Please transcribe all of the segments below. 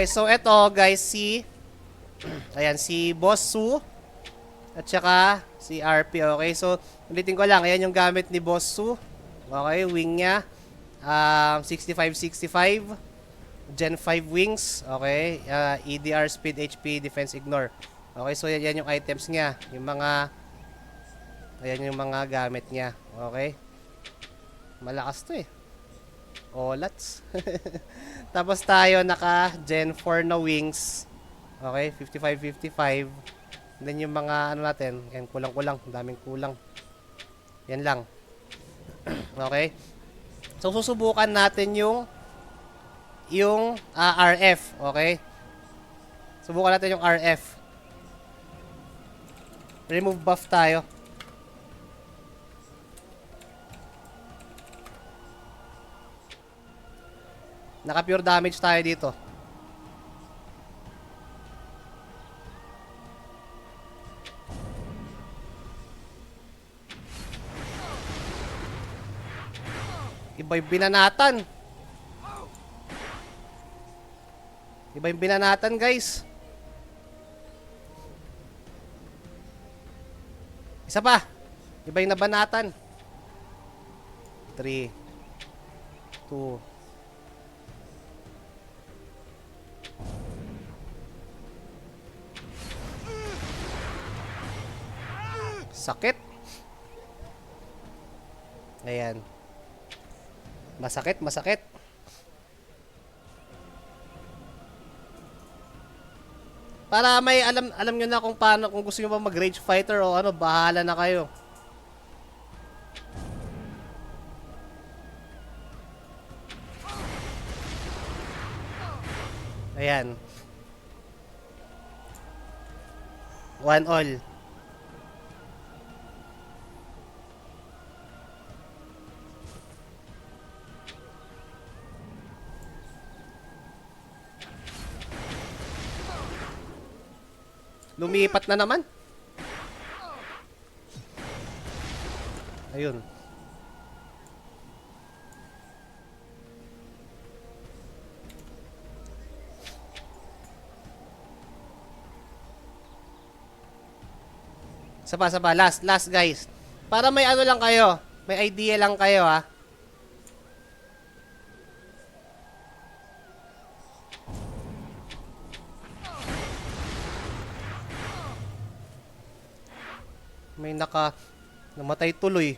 Okay, so eto guys, ayan, si Boss Su at saka si RP. Okay, so ulitin ko lang, ayan yung gamit ni Boss Su. Okay, wing niya 65-65 Gen 5 wings. Okay, EDR, speed, HP, defense, ignore. Okay, so yan yung items niya, yung mga, ayan yung mga gamit niya. Okay, malakas to eh. Olats. Tapos tayo naka Gen 4 na wings. Okay, 55-55. Then yung mga ano natin, yan kulang-kulang, daming kulang. Yan lang. Okay. So susubukan natin yung RF, okay? Subukan natin yung RF. Remove buff tayo. Naka-pure damage tayo dito. Iba yung binanatan. Iba yung binanatan, guys. Isa pa. Iba yung nabanatan. 3 2 Sakit. Ayan. Masakit, masakit. Para may alam nyo na kung paano, kung gusto nyo ba mag-rage fighter o ano, bahala na kayo. Ayan. 1 all. Lumipat na naman. Ayun. Sapa. Last guys. Para may ano lang kayo. May idea lang kayo ha. May namatay tuloy.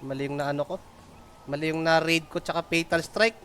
Mali yung na ano ko. Mali yung na raid ko tsaka fatal strike.